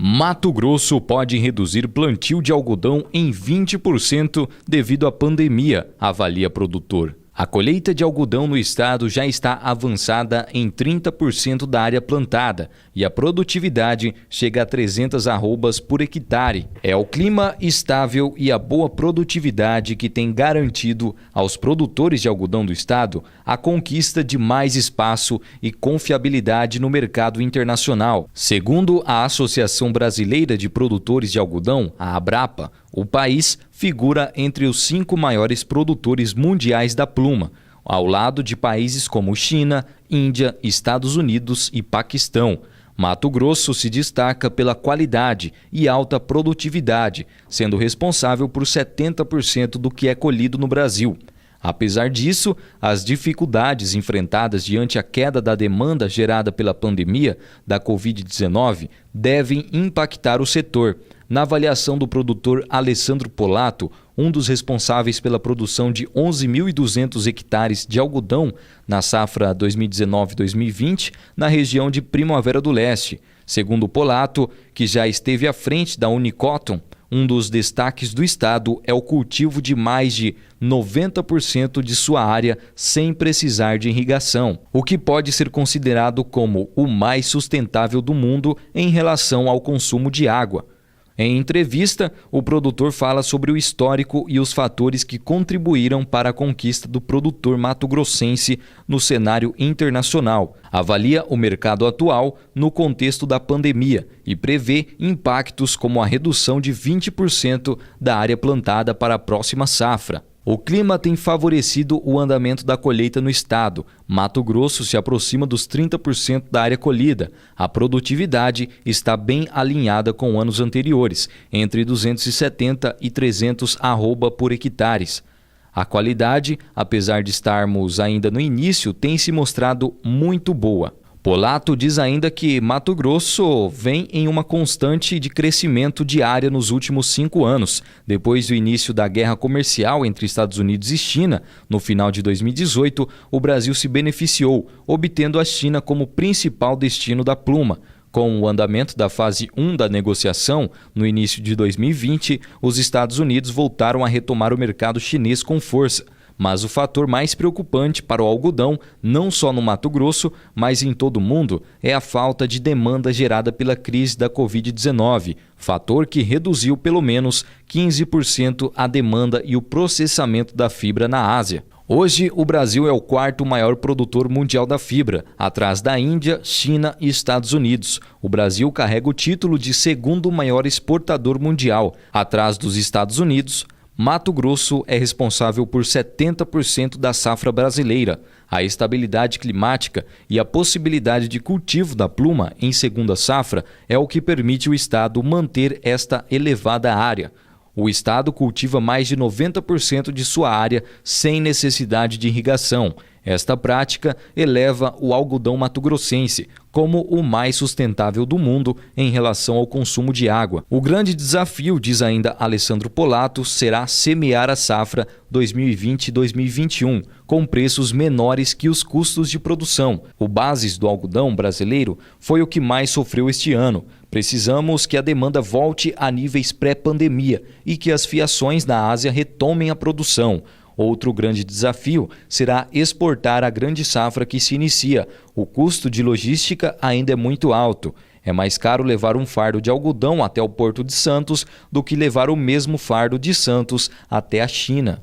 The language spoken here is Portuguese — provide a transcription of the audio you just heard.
Mato Grosso pode reduzir plantio de algodão em 20% devido à pandemia, avalia produtor. A colheita de algodão no estado já está avançada em 30% da área plantada e a produtividade chega a 300 arrobas por hectare. É o clima estável e a boa produtividade que tem garantido aos produtores de algodão do estado a conquista de mais espaço e confiabilidade no mercado internacional. Segundo a Associação Brasileira de Produtores de Algodão, a Abrapa, o país figura entre os 5 maiores produtores mundiais da pluma, ao lado de países como China, Índia, Estados Unidos e Paquistão. Mato Grosso se destaca pela qualidade e alta produtividade, sendo responsável por 70% do que é colhido no Brasil. Apesar disso, as dificuldades enfrentadas diante a queda da demanda gerada pela pandemia da Covid-19 devem impactar o setor. Na avaliação do produtor Alessandro Polato, um dos responsáveis pela produção de 11.200 hectares de algodão na safra 2019-2020, na região de Primavera do Leste. Segundo Polato, que já esteve à frente da Unicotton, um dos destaques do estado é o cultivo de mais de 90% de sua área sem precisar de irrigação, o que pode ser considerado como o mais sustentável do mundo em relação ao consumo de água. Em entrevista, o produtor fala sobre o histórico e os fatores que contribuíram para a conquista do produtor mato-grossense no cenário internacional. Avalia o mercado atual no contexto da pandemia e prevê impactos como a redução de 20% da área plantada para a próxima safra. O clima tem favorecido o andamento da colheita no estado. Mato Grosso se aproxima dos 30% da área colhida. A produtividade está bem alinhada com anos anteriores, entre 270 e 300 arroba por hectares. A qualidade, apesar de estarmos ainda no início, tem se mostrado muito boa. Polato diz ainda que Mato Grosso vem em uma constante de crescimento de área nos últimos 5 anos. Depois do início da guerra comercial entre Estados Unidos e China, no final de 2018, o Brasil se beneficiou, obtendo a China como principal destino da pluma. Com o andamento da fase 1 da negociação, no início de 2020, os Estados Unidos voltaram a retomar o mercado chinês com força. Mas o fator mais preocupante para o algodão, não só no Mato Grosso, mas em todo o mundo, é a falta de demanda gerada pela crise da Covid-19, fator que reduziu pelo menos 15% a demanda e o processamento da fibra na Ásia. Hoje, o Brasil é o 4º maior produtor mundial da fibra, atrás da Índia, China e Estados Unidos. O Brasil carrega o título de 2º maior exportador mundial, atrás dos Estados Unidos. Mato Grosso é responsável por 70% da safra brasileira. A estabilidade climática e a possibilidade de cultivo da pluma em segunda safra é o que permite o estado manter esta elevada área. O estado cultiva mais de 90% de sua área sem necessidade de irrigação. Esta prática eleva o algodão mato-grossense como o mais sustentável do mundo em relação ao consumo de água. O grande desafio, diz ainda Alessandro Polato, será semear a safra 2020-2021 com preços menores que os custos de produção. O basis do algodão brasileiro foi o que mais sofreu este ano. Precisamos que a demanda volte a níveis pré-pandemia e que as fiações na Ásia retomem a produção. Outro grande desafio será exportar a grande safra que se inicia. O custo de logística ainda é muito alto. É mais caro levar um fardo de algodão até o Porto de Santos do que levar o mesmo fardo de Santos até a China.